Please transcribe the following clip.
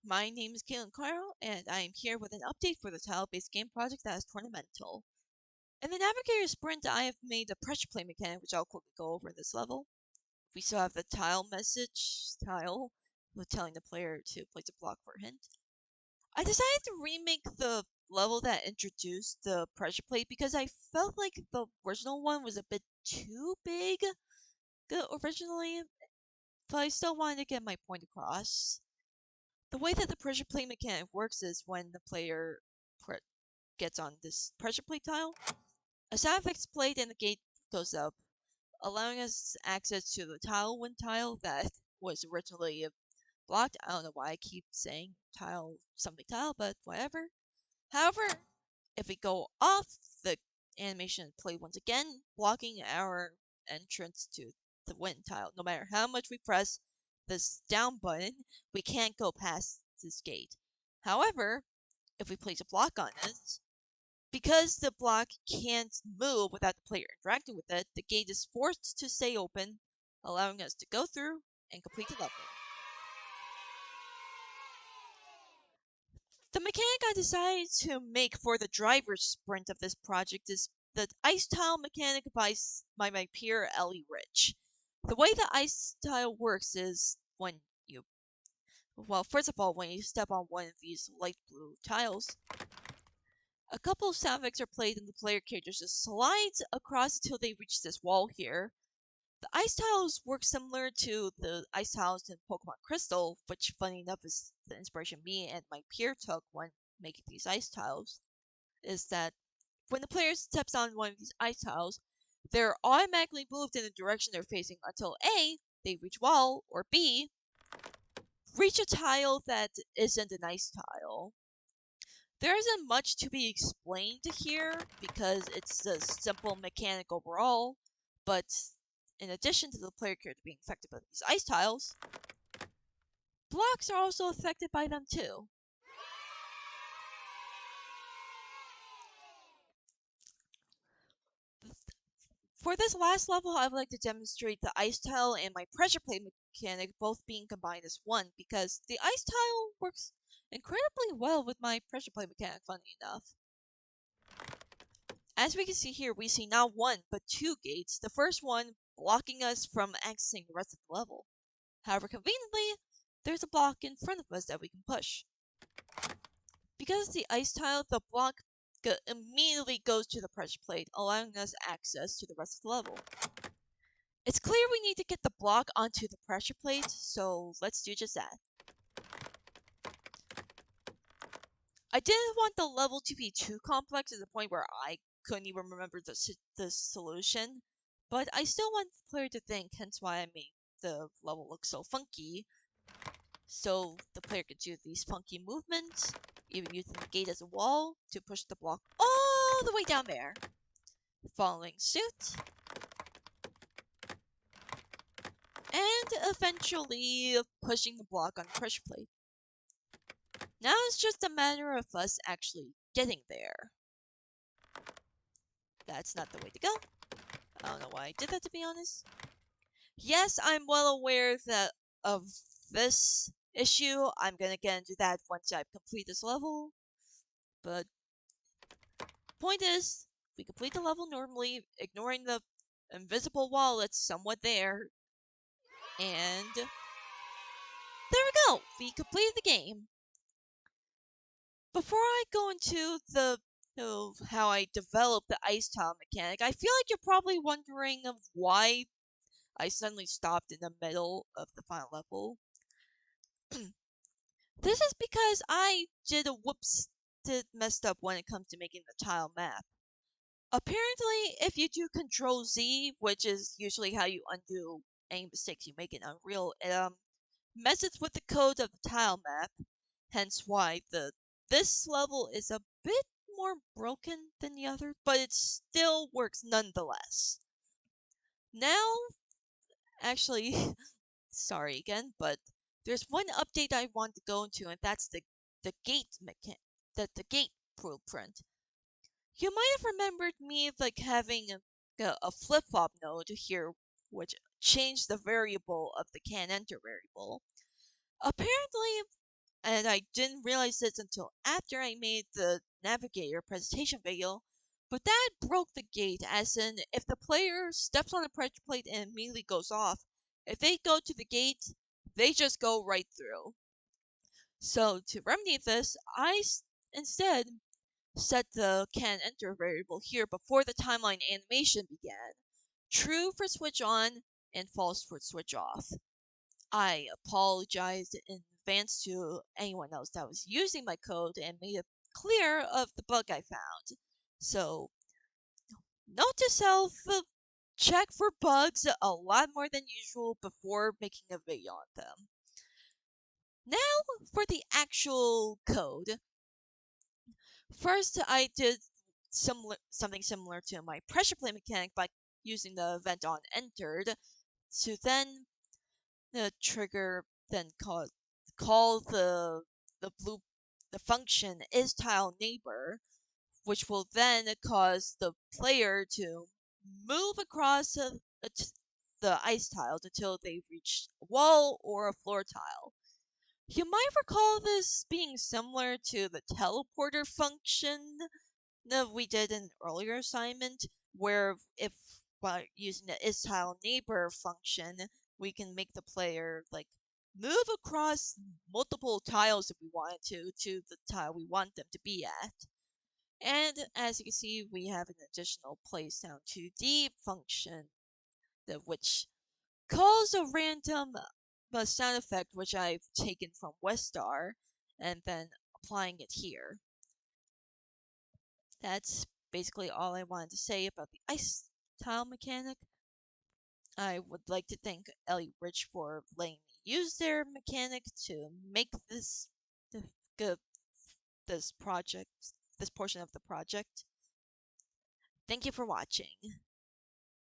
My name is KCoiro, and I am here with an update for the tile-based game project that is tournamental. In the Navigator Sprint, I have made a pressure play mechanic, which I'll quickly go over in this level. We still have the tile message tile, with telling the player to place a block for a hint. I decided to remake the level that introduced the pressure plate because I felt like the original one was a bit too big originally, but I still wanted to get my point across. The way that the pressure plate mechanic works is when the player gets on this pressure plate tile, a sound effects plate and the gate goes up, allowing us access to the tile wind tile that was originally blocked. I don't know why I keep saying tile something tile, but whatever. However, if we go off, the animation play once again, blocking our entrance to the wind tile. No matter how much we press this down button, we can't go past this gate. However, if we place a block on it, because the block can't move without the player interacting with it, the gate is forced to stay open, allowing us to go through and complete the level. The mechanic I decided to make for the driver's sprint of this project is the ice tile mechanic by my peer Ellie Rich. The way the ice tile works is first of all, when you step on one of these light blue tiles, a couple of sound effects are played and the player character just slides across until they reach this wall here. The ice tiles work similar to the ice tiles in Pokemon Crystal, which, funny enough, is the inspiration me and my peer took when making these ice tiles. Is that when the player steps on one of these ice tiles, they're automatically moved in the direction they're facing until A, they reach wall, or B, reach a tile that isn't an ice tile. There isn't much to be explained here because it's a simple mechanic overall, but in addition to the player character being affected by these ice tiles, blocks are also affected by them too. For this last level, I would like to demonstrate the ice tile and my pressure plate mechanic both being combined as one because the ice tile works incredibly well with my pressure plate mechanic, funny enough. As we can see here, we see not one, but two gates, the first one blocking us from accessing the rest of the level. However, conveniently, there's a block in front of us that we can push. Because it's the ice tile, the block immediately goes to the pressure plate, allowing us access to the rest of the level. It's clear we need to get the block onto the pressure plate, so let's do just that. I didn't want the level to be too complex to the point where I couldn't even remember the solution, but I still want the player to think, hence why I made the level look so funky, so the player could do these funky movements, even using the gate as a wall to push the block all the way down there. Following suit, and eventually pushing the block on the pressure plate. Now it's just a matter of us actually getting there. That's not the way to go. I don't know why I did that, to be honest. Yes, I'm well aware of this issue. I'm gonna get into that once I complete this level. But point is, we complete the level normally, ignoring the invisible wall that's somewhat there. And there we go! We completed the game. Before I go into how I developed the ice tile mechanic, I feel like you're probably wondering of why I suddenly stopped in the middle of the final level. This is because I did messed up when it comes to making the tile map. Apparently, if you do Control Z, which is usually how you undo any mistakes you make in Unreal, it messes with the code of the tile map. Hence why this level is a bit more broken than the other, but it still works nonetheless. Now, actually, sorry again, but there's one update I want to go into, and that's the gate the gate blueprint. You might have remembered me like having a flip-flop node here, which changed the variable of the can enter variable. Apparently, and I didn't realize this until after I made the navigator presentation video, but that broke the gate, as in, if the player steps on a pressure plate and immediately goes off, if they go to the gate, they just go right through. So to remedy this, instead set the can enter variable here before the timeline animation began. True for switch on and false for switch off. I apologized in advance to anyone else that was using my code and made it clear of the bug I found. So, note to self, check for bugs a lot more than usual before making a video on them. Now for the actual code. First, I did something similar to my pressure plate mechanic by using the event on entered to then the trigger then call the function isTileNeighbor, which will then cause the player to move across the ice tile until they reach a wall or a floor tile. You might recall this being similar to the teleporter function that we did in an earlier assignment, where if by using the isTileNeighbor function, we can make the player move across multiple tiles if we wanted to the tile we want them to be at. And as you can see, we have an additional PlaySound2D function which calls a random sound effect which I've taken from Westar and then applying it here. That's basically all I wanted to say about the ice tile mechanic. I would like to thank Ellie Rich for letting me use their mechanic to make this this project, this portion of the project. Thank you for watching.